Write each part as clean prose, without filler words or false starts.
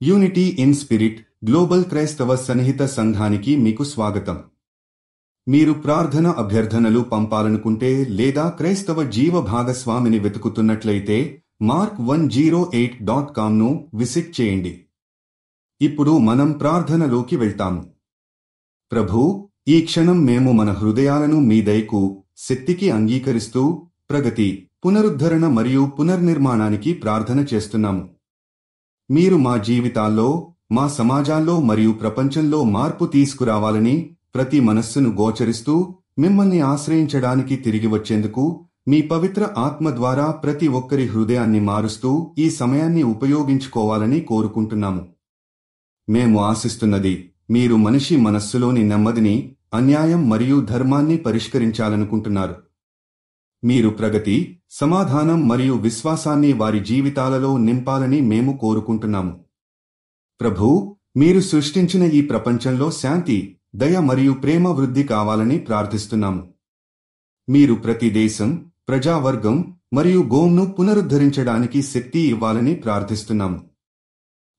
Unity in spirit global క్రైస్తవ సన్నిహిత సంఘానికి మీకు స్వాగతం. మీరు ప్రార్థన అభ్యర్థనలు పంపాలనుకుంటే లేదా క్రైస్తవ జీవ భాగస్వామిని వెతుకుతున్నట్లయితే mark108.comను విజిట్ చేయండి. ఇప్పుడు మనం ప్రార్థనలోకి వెళ్తాము. ప్రభూ, ఈ క్షణం మేము మన హృదయాలను మీ దయకు, శక్తికి అంగీకరిస్తూ ప్రగతి, పునరుద్ధరణ మరియు పునర్నిర్మాణానికి ప్రార్థన చేస్తున్నాము. మీరు మా జీవితాల్లో, మా సమాజాల్లో మరియు ప్రపంచంలో మార్పు తీసుకురావాలని, ప్రతి మనస్సును గోచరిస్తూ మిమ్మల్ని ఆశ్రయించడానికి తిరిగి వచ్చేందుకు మీ పవిత్ర ఆత్మ ద్వారా ప్రతి ఒక్కరి హృదయాన్ని మారుస్తూ ఈ సమయాన్ని ఉపయోగించుకోవాలని కోరుకుంటున్నాము. మేము ఆశిస్తున్నది, మీరు మనిషి మనస్సులోని నెమ్మదిని, అన్యాయం మరియు ధర్మాన్ని పరిష్కరించాలనుకుంటున్నారు. మీరు ప్రగతి, సమాధానం మరియు విశ్వాసాన్ని వారి జీవితాలలో నింపాలని మేము కోరుకుంటున్నాము. ప్రభూ, మీరు సృష్టించిన ఈ ప్రపంచంలో శాంతి, దయ మరియు ప్రేమ వృద్ధి కావాలని ప్రార్థిస్తున్నాము. మీరు ప్రతి దేశం, ప్రజావర్గం మరియు గోమ్ను పునరుద్ధరించడానికి శక్తి ఇవ్వాలని ప్రార్థిస్తున్నాము.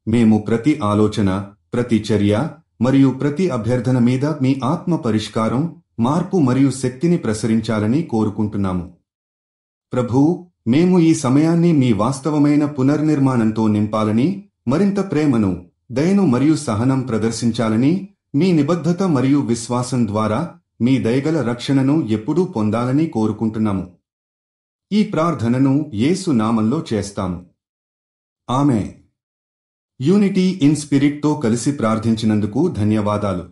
మేము ప్రతి ఆలోచన, ప్రతి చర్య మరియు ప్రతి అభ్యర్థన మీద మీ ఆత్మ పరిష్కారం, మార్పు మరియు శక్తిని ప్రసరించాలని కోరుకుంటున్నాము. ప్రభూ, మేము ఈ సమయాన్ని మీ వాస్తవమైన పునర్నిర్మాణంతో నింపాలని, మరింత ప్రేమను, దయను మరియు సహనం ప్రదర్శించాలని, మీ నిబద్ధత మరియు విశ్వాసం ద్వారా మీ దయగల రక్షణను ఎప్పుడూ పొందాలని కోరుకుంటున్నాము. ఈ ప్రార్థనను యేసు నామంలో చేస్తాము. ఆమేన్. యూనిటీ ఇన్ స్పిరిట్తో కలిసి ప్రార్థించినందుకు ధన్యవాదాలు.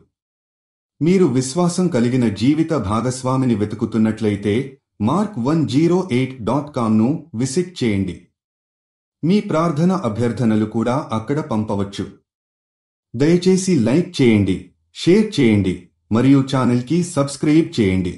మీరు విశ్వాసం కలిగిన జీవిత భాగస్వామిని వెతుకుతున్నట్లయితే mark108.comను విజిట్ చేయండి. మీ ప్రార్థన అభ్యర్థనలు కూడా అక్కడ పంపవచ్చు. దయచేసి లైక్ చేయండి, షేర్ చేయండి మరియు ఛానల్కి సబ్స్క్రైబ్ చేయండి.